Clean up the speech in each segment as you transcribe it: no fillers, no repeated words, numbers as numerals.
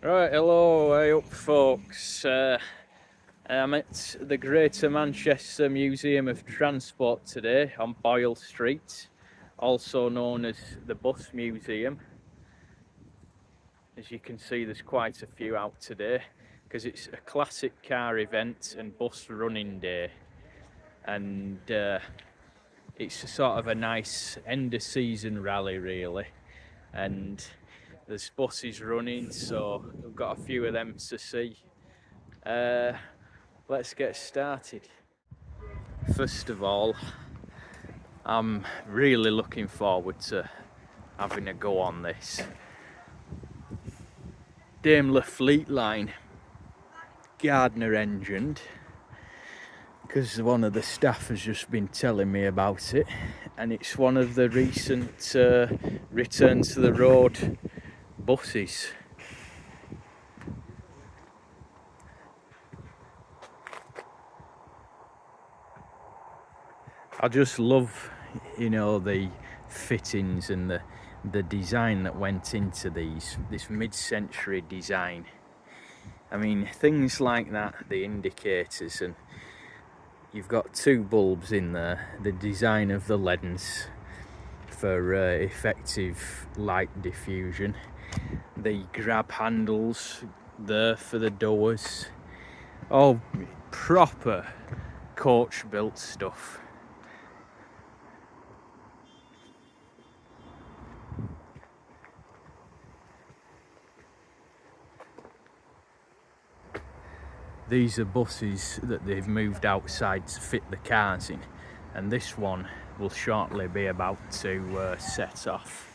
Right, hello, hey up folks. I'm at the Greater Manchester Museum of Transport today on Boyle Street, also known as the Bus Museum. As you can see, there's quite a few out today because it's a classic car event and bus running day, and it's sort of a nice end of season rally really, and there's buses running, so we've got a few of them to see. Let's get started. First of all, I'm really looking forward to having a go on this Daimler Fleet Line Gardner engined, because one of the staff has just been telling me about it, and it's one of the recent return to the road buses. I just love, the fittings and the design that went into this mid-century design. I mean, things like that, the indicators, and you've got two bulbs in there, the design of the lens for effective light diffusion, the grab handles there for the doors, all proper coach built stuff. These are buses that they've moved outside to fit the cars in, and this one will shortly be about to set off.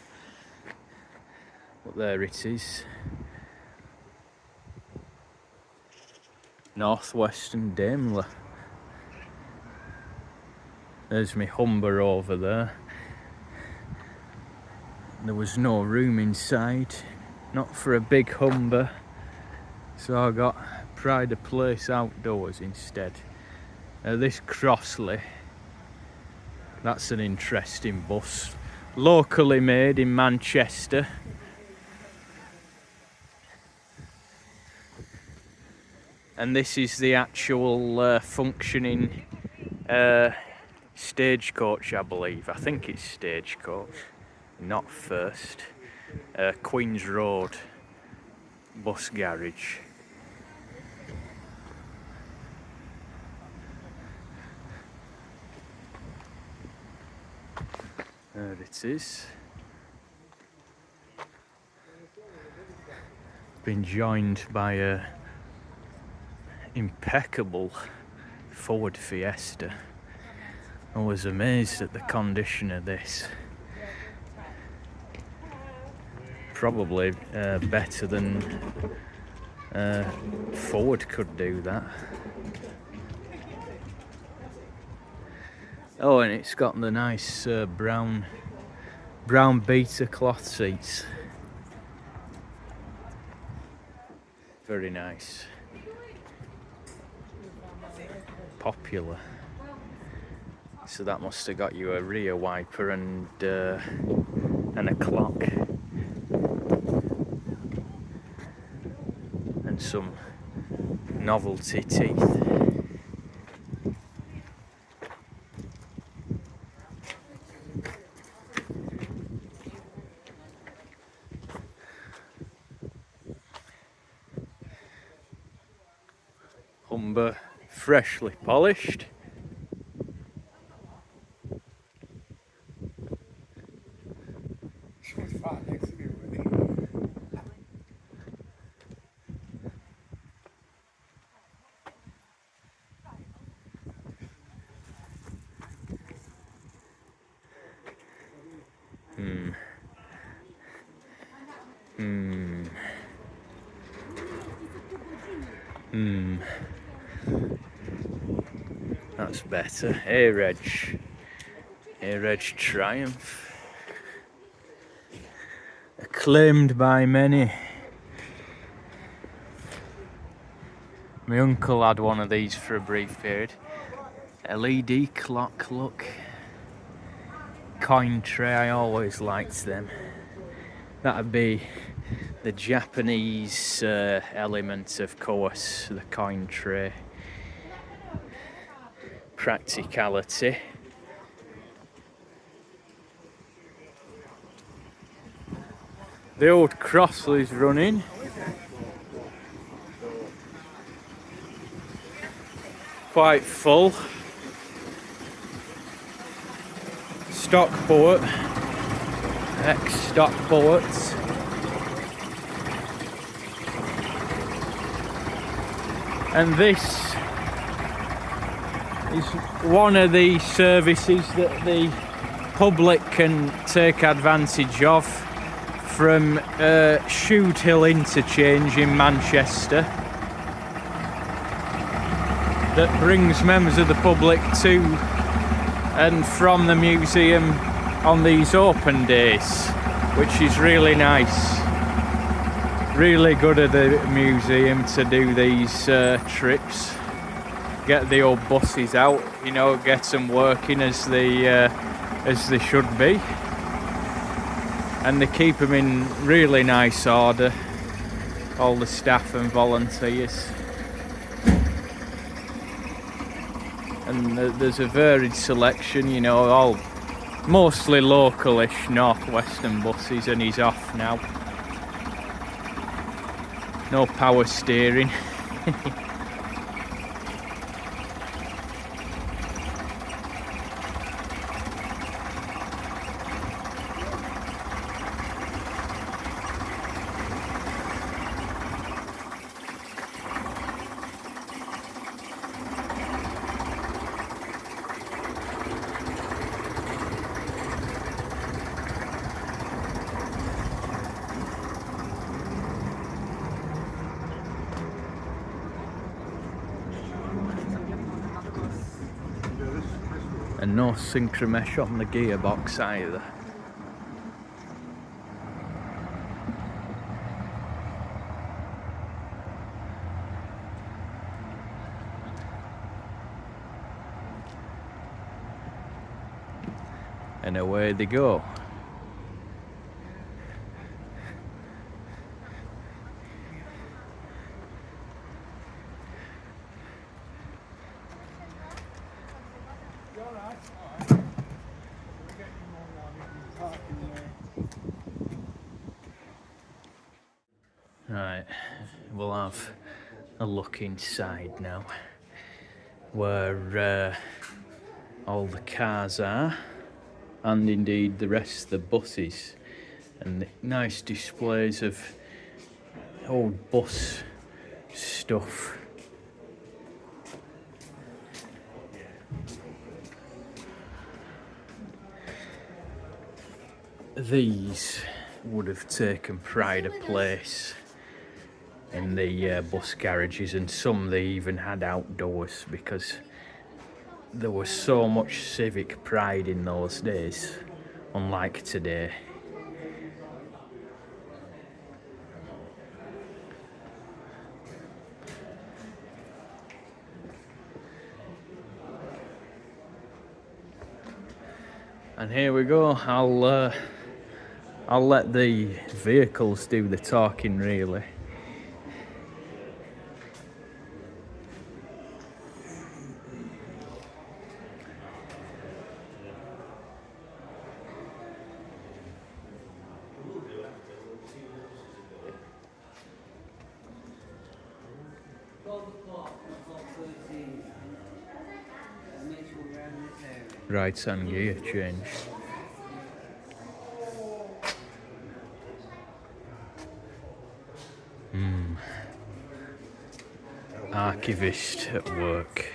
But there it is. Northwestern Daimler. There's my Humber over there. There was no room inside, not for a big Humber, so I got Pride of Place outdoors instead. This Crossley, that's an interesting bus, locally made in Manchester. And this is the actual functioning stagecoach, I believe. I think it's stagecoach, not First. Queen's Road bus garage. There it is. Been joined by a impeccable Ford Fiesta. I was amazed at the condition of this. Probably better than Ford could do that. Oh, and it's got the nice brown beater cloth seats. Very nice. Popular. So that must have got you a rear wiper and a clock and some novelty teeth. Humber, freshly polished. That's better. A-Reg Triumph. Acclaimed by many. My uncle had one of these for a brief period. LED clock, look. Coin tray, I always liked them. That'd be the Japanese element, of course, the coin tray, practicality. The old Crossley's running. Quite full. Stockport, ex-Stockports. And this is one of the services that the public can take advantage of from Shude Hill Interchange in Manchester, that brings members of the public to and from the museum on these open days, which is really nice. Really good of the museum to do these trips, get the old buses out, you know, get them working as they should be, and they keep them in really nice order, all the staff and volunteers. And there's a varied selection, you know, all mostly localish northwestern buses, and he's off now. No power steering. And no synchromesh on the gearbox either. And away they go. Right, we'll have a look inside now, where all the cars are, and indeed the rest of the buses, and the nice displays of old bus stuff. These would have taken pride of place in the bus garages, and some they even had outdoors, because there was so much civic pride in those days, unlike today. And here we go. I'll let the vehicles do the talking, really. Right hand gear change. Archivist at work.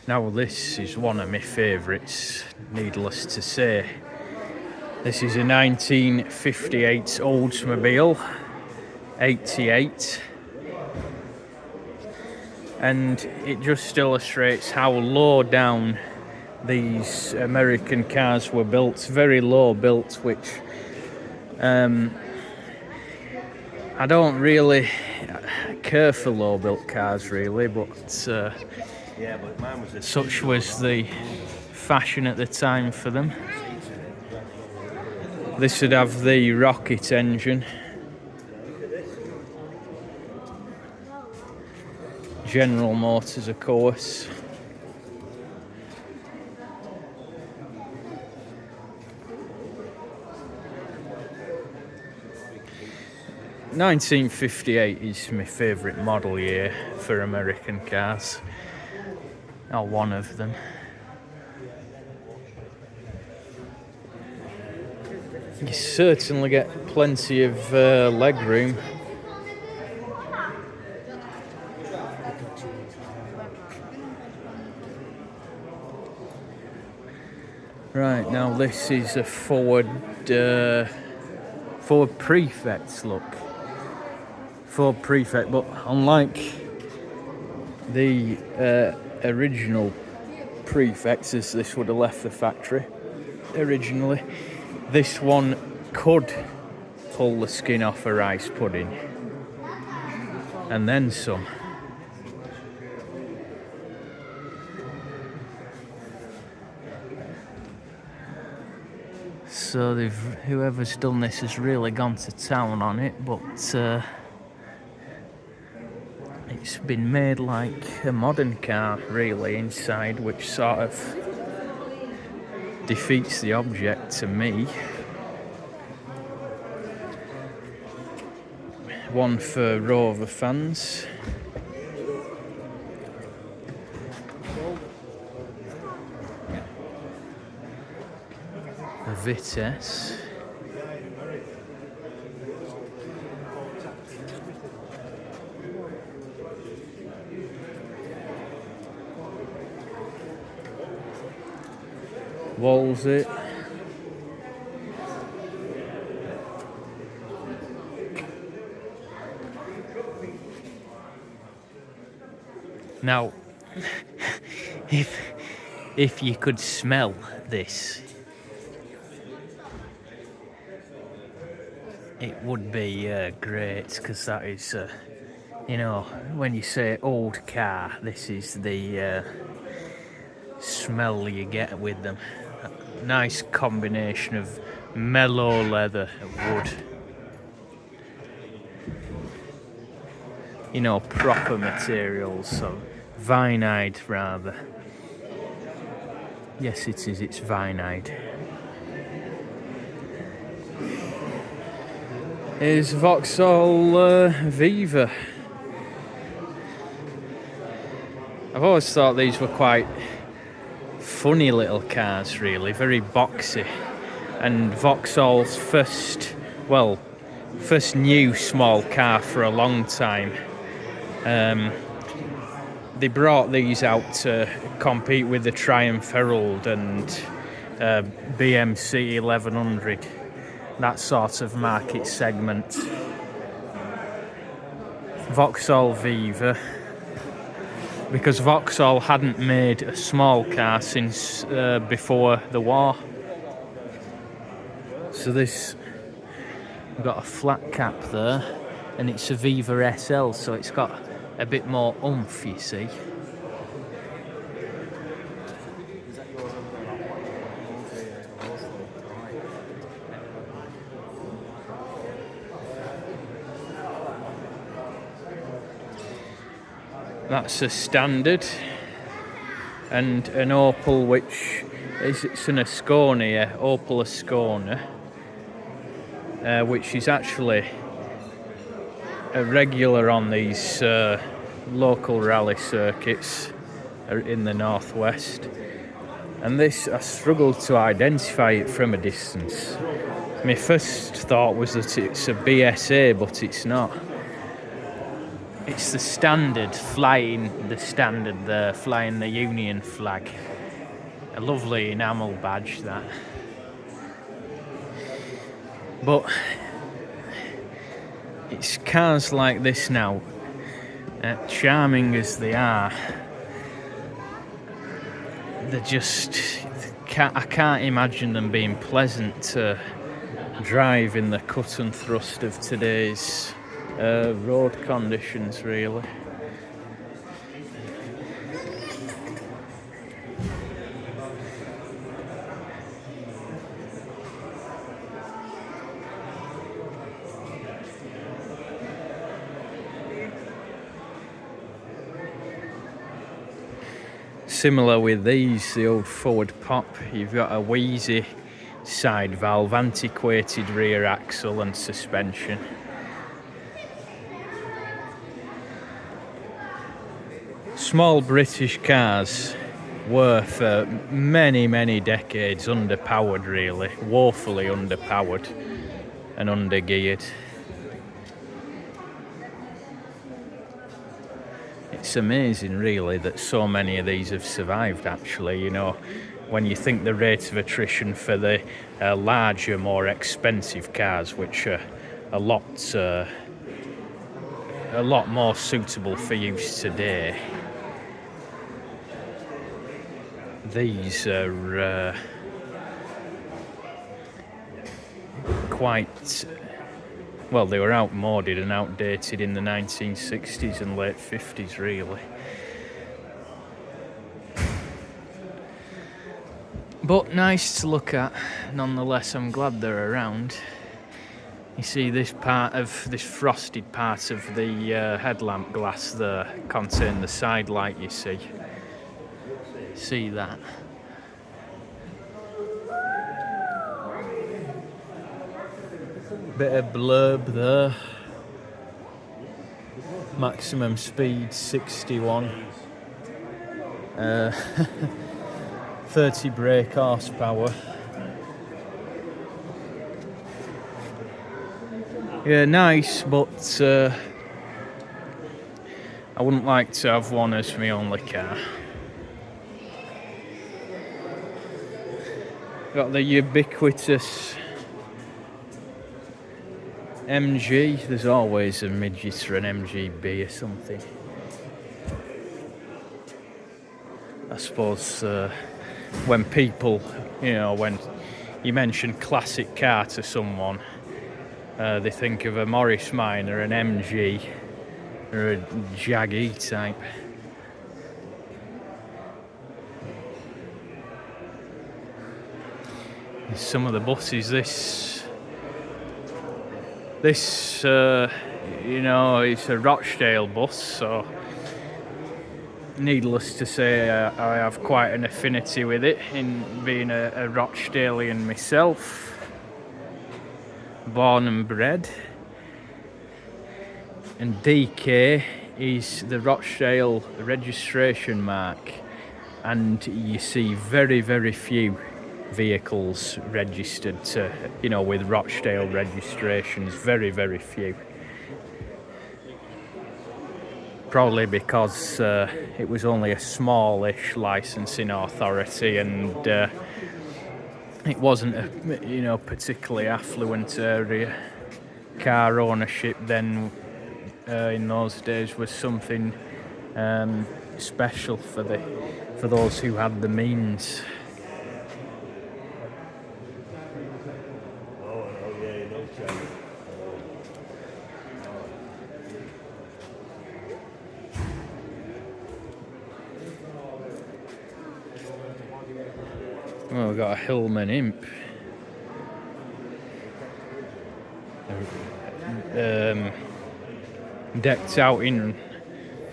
Now this is one of my favourites, needless to say. This is a 1958 Oldsmobile 88. And it just illustrates how low down these American cars were built, very low built, which I don't really care for low built cars really, but Yeah, but mine was such was the fashion at the time for them. This would have the rocket engine. General Motors, of course. (1958) is my favourite model year for American cars. Or one of them. You certainly get plenty of legroom. Right, now this is a Ford Prefect look. Ford Prefect, but unlike the original Prefects, as this would have left the factory originally, this one could pull the skin off a rice pudding, and then some. So whoever's done this has really gone to town on it, but it's been made like a modern car, really, inside, which sort of defeats the object to me. One for Rover fans. A Vitesse. Wolsey. Now, if you could smell this, it would be great, because that is, you know, when you say old car, this is the smell you get with them. A nice combination of mellow leather and wood. You know, proper materials, so vinide rather. Yes, it is, it's vinide. Here's Vauxhall Viva. I've always thought these were quite funny little cars, really, very boxy. And Vauxhall's first new small car for a long time. They brought these out to compete with the Triumph Herald and BMC 1100, that sort of market segment. Vauxhall Viva, because Vauxhall hadn't made a small car since before the war. So this, we've got a flat cap there, and it's a Viva SL, so it's got a bit more oomph, you see. That's a standard, and an Opel, which is, it's an Ascona, Opel Ascona, which is actually a regular on these local rally circuits in the northwest. And this, I struggled to identify it from a distance. My first thought was that it's a BSA, but it's not. It's the standard, flying the Union flag. A lovely enamel badge, that. But it's cars like this now, charming as they are, they're just, I can't imagine them being pleasant to drive in the cut and thrust of today's road conditions, really. similar with these, the old forward pop. You've got a wheezy side valve, antiquated rear axle and suspension. Small British cars were for many decades underpowered, really, woefully underpowered and undergeared. It's amazing, really, that so many of these have survived, actually. You know, when you think the rate of attrition for the larger, more expensive cars, which are a lot more suitable for use today, these are quite, well, they were outmoded and outdated in the 1960s and late 50s, really. But nice to look at, nonetheless. I'm glad they're around. You see this frosted part of the headlamp glass there contain the side light, you see. See that? Bit of blurb there. Maximum speed 61. 30 brake horsepower. Yeah, nice, but I wouldn't like to have one as my only car. Got the ubiquitous MG. There's always a midget or an MGB or something. I suppose when people, you know, when you mention classic car to someone, they think of a Morris Minor, an MG, or a Jag E-type. Some of the buses, this you know, it's a Rochdale bus, so needless to say, I have quite an affinity with it, in being a Rochdalian myself, born and bred. And DK is the Rochdale registration mark, and you see very few vehicles registered to, you know, with Rochdale registrations. Very few. Probably because it was only a smallish licensing authority, and it wasn't a, you know, particularly affluent area. Car ownership then in those days was something special for those who had the means. Well, we've got a Hillman Imp. Decked out in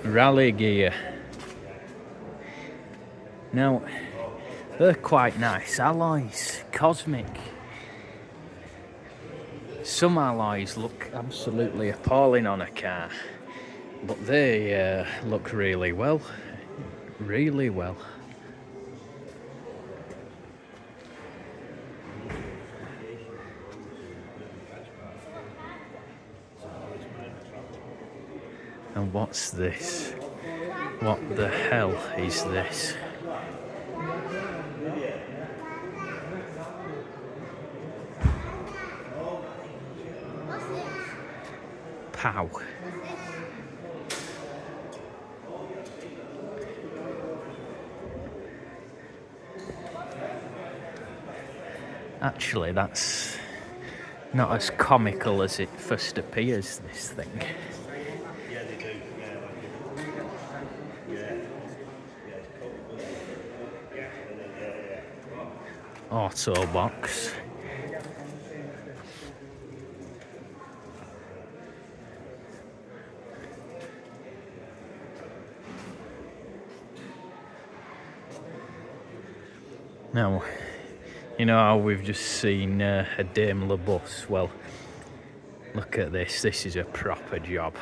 rally gear. Now, they're quite nice alloys, cosmic. Some alloys look absolutely appalling on a car, but they look really well. Really well. And what's this? What the hell is this? Pow. Actually, that's not as comical as it first appears, this thing. Auto box. Now, you know how we've just seen a Daimler bus? Well, look at this. This is a proper job.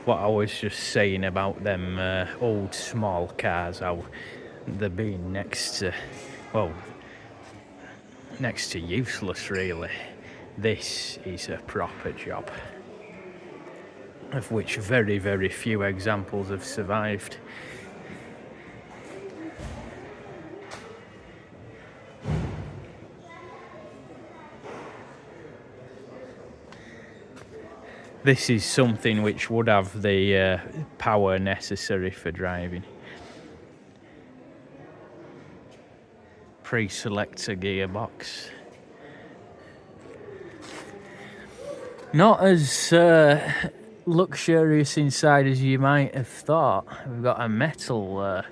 What I was just saying about them old small cars, how they're being next to useless, really. This is a proper job, of which very, very few examples have survived. This is something which would have the power necessary for driving. Pre-selector gearbox. Not as luxurious inside as you might have thought. We've got a metal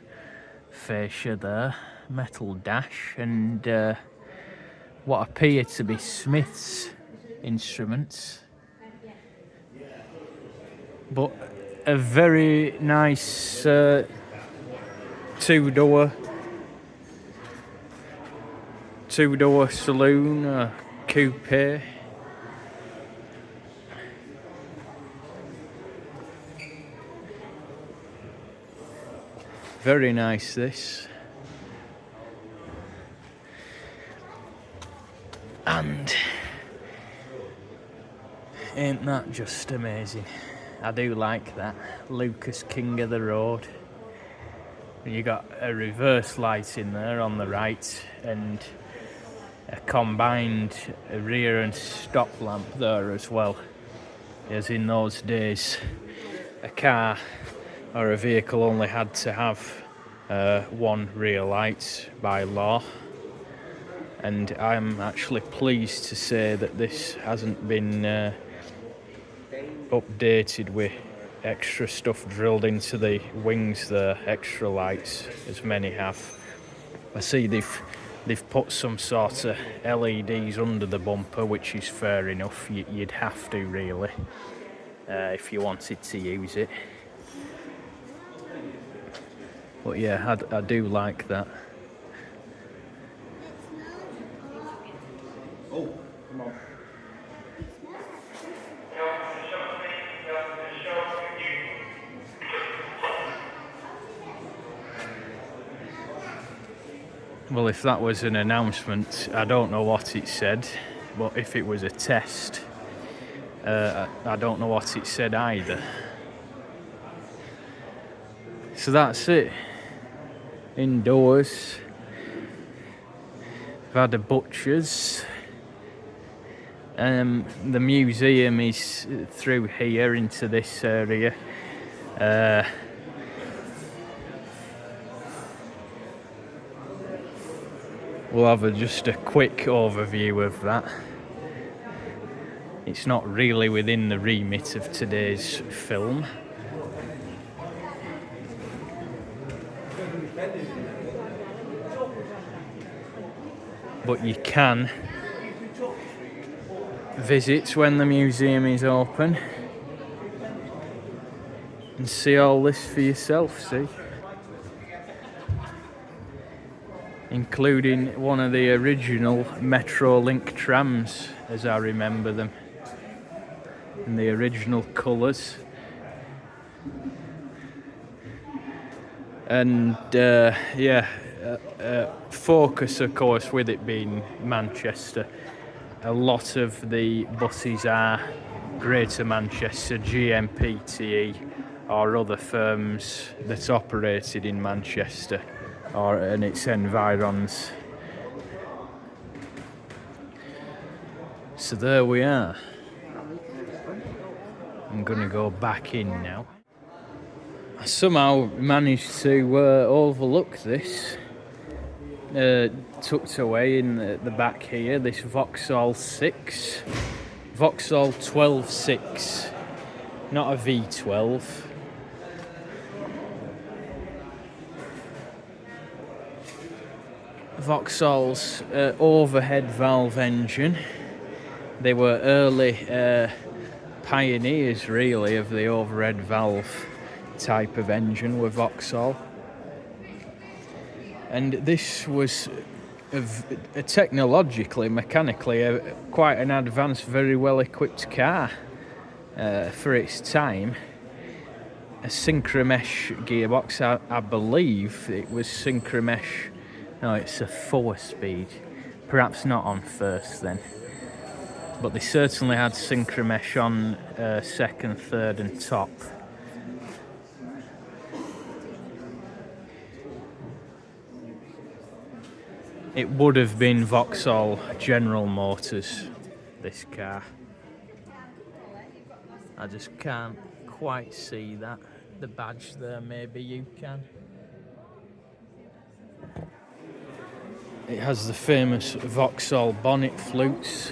fascia there, metal dash, and what appear to be Smith's instruments. But a very nice two-door saloon, coupe. Very nice, this. And ain't that just amazing? I do like that. Lucas, king of the road. You got a reverse light in there on the right, and a combined rear and stop lamp there as well. As in those days, a car or a vehicle only had to have one rear light by law. And I'm actually pleased to say that this hasn't been updated with extra stuff drilled into the wings there, extra lights, as many have. I see they've put some sort of LEDs under the bumper, which is fair enough. You'd have to, really, if you wanted to use it. But yeah, I do like that. Oh, come on. Well, if that was an announcement, I don't know what it said, but if it was a test, I don't know what it said either. So that's it. Indoors. I've had a butcher's. The museum is through here into this area. We'll have just a quick overview of that. It's not really within the remit of today's film. But you can visit when the museum is open and see all this for yourself, see? Including one of the original Metrolink trams, as I remember them, in the original colours. And focus, of course, with it being Manchester. A lot of the buses are Greater Manchester, GMPTE, or other firms that operated in Manchester and its environs. So there we are. I'm going to go back in now. I somehow managed to overlook this, tucked away in the back here, this Vauxhall 6, Vauxhall 12.6, not a V12. Vauxhall's overhead valve engine. They were early pioneers, really, of the overhead valve type of engine, were Vauxhall. And this was technologically, mechanically, quite an advanced, very well equipped car for its time. A synchromesh gearbox, I believe it was synchromesh. No, it's a 4-speed, perhaps not on first then, but they certainly had synchromesh on second, third and top. It would have been Vauxhall General Motors, this car. I just can't quite see that, the badge there. Maybe you can. It has the famous Vauxhall bonnet flutes,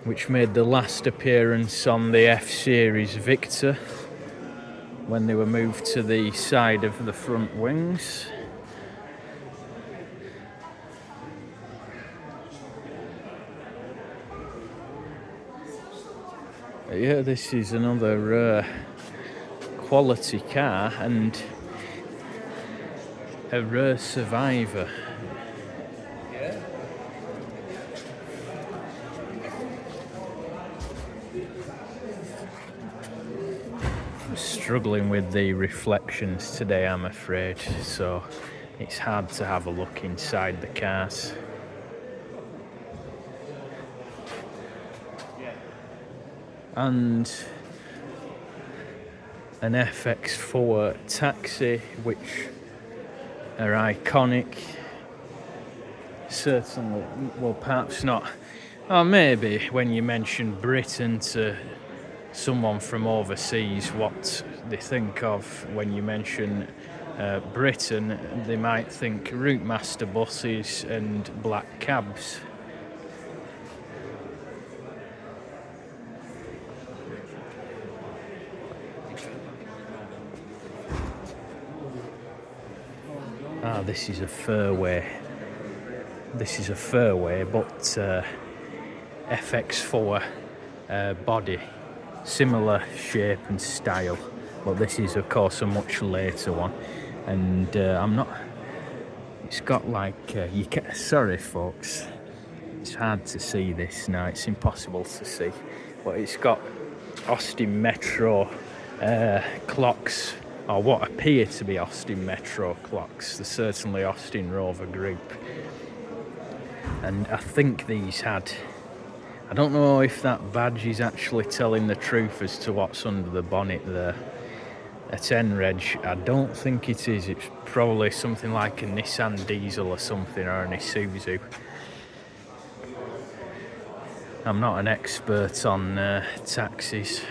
which made the last appearance on the F-Series Victor when they were moved to the side of the front wings. Yeah, this is another quality car and a rare survivor. I'm struggling with the reflections today, I'm afraid, so it's hard to have a look inside the cars. And an FX4 taxi, which are iconic. Certainly, well, perhaps not. Or maybe when you mention Britain to someone from overseas, what they think of when you mention Britain, they might think Routemaster buses and black cabs. This is a fairway. This is a fairway, but FX4 body, similar shape and style. But this is, of course, a much later one, and I'm not. It's got like you can. Sorry, folks. It's hard to see this now. It's impossible to see, but it's got Austin Metro clocks, or what appear to be Austin Metro clocks. They're certainly Austin Rover Group. And I think these had, I don't know if that badge is actually telling the truth as to what's under the bonnet there. A 10 reg, I don't think it is. It's probably something like a Nissan diesel or something, or an Isuzu. I'm not an expert on taxis.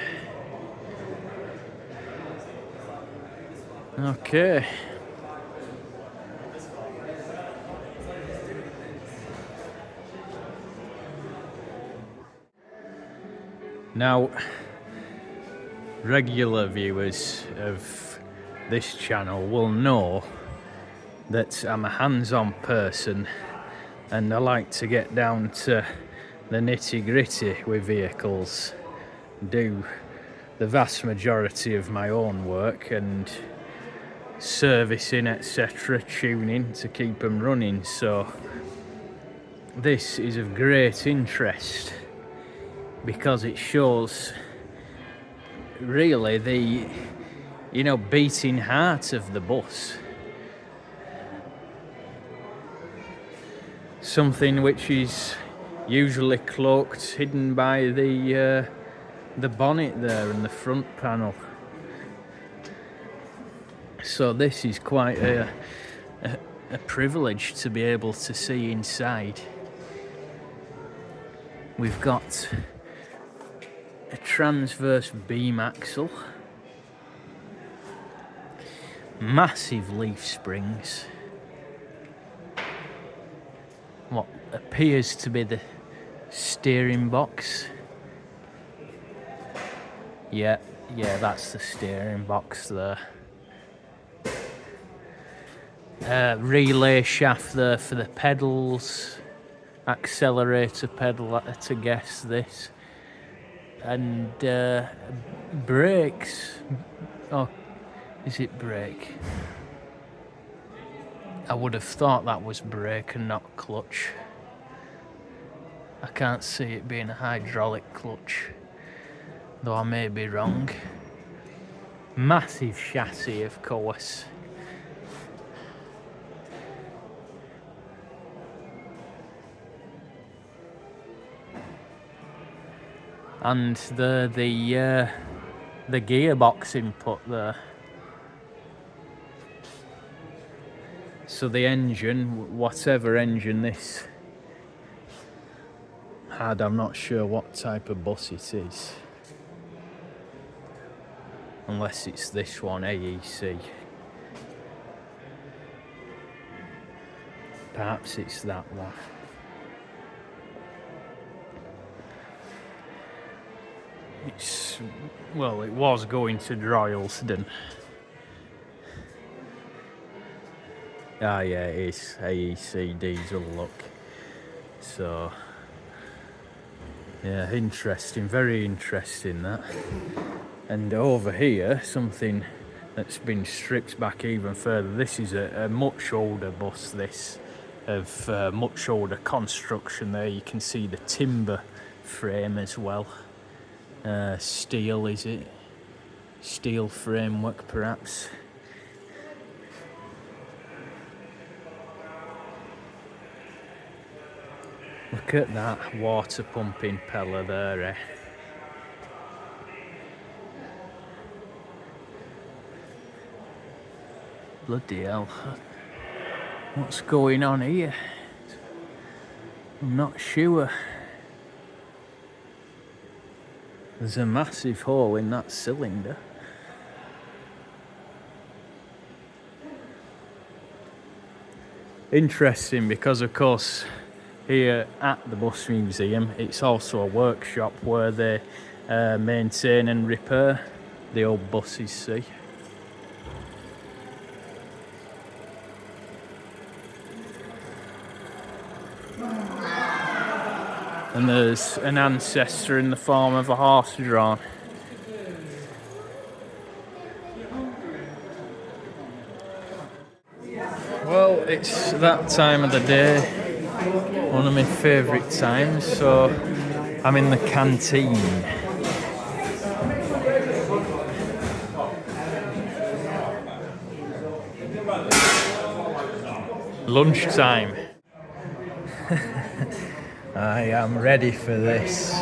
Okay. Now, regular viewers of this channel will know that I'm a hands-on person and I like to get down to the nitty-gritty with vehicles, do the vast majority of my own work and servicing, etc., tuning to keep them running. So this is of great interest because it shows really the, you know, beating heart of the bus. Something which is usually cloaked, hidden by the bonnet there and the front panel. So this is quite a privilege to be able to see inside. We've got a transverse beam axle, massive leaf springs, what appears to be the steering box. Yeah, that's the steering box there. Relay shaft there for the pedals, accelerator pedal to guess this, and brakes. Oh, is it brake? I would have thought that was brake and not clutch. I can't see it being a hydraulic clutch, though I may be wrong. Massive chassis, of course. And the gearbox input there. So the engine, whatever engine this had, I'm not sure what type of bus it is. Unless it's this one, AEC. Perhaps it's that one. Well, it was going to Droylsden. Ah, yeah, it is AEC diesel look. So, yeah, interesting, very interesting that. And over here, something that's been stripped back even further. This is a much older bus, this, of much older construction there. You can see the timber frame as well. Steel, is it? Steel framework, perhaps. Look at that water pump impeller there, eh? Bloody hell. What's going on here? I'm not sure. There's a massive hole in that cylinder. Interesting, because of course here at the bus museum it's also a workshop where they maintain and repair the old buses, see. And there's an ancestor in the form of a horse drawn. Well, it's that time of the day, one of my favourite times, so I'm in the canteen. Lunchtime. I am ready for this.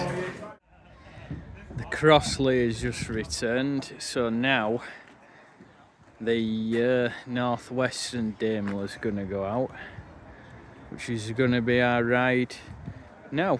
The Crossley has just returned, so now the Northwestern Daimler's gonna go out, which is gonna be our ride now.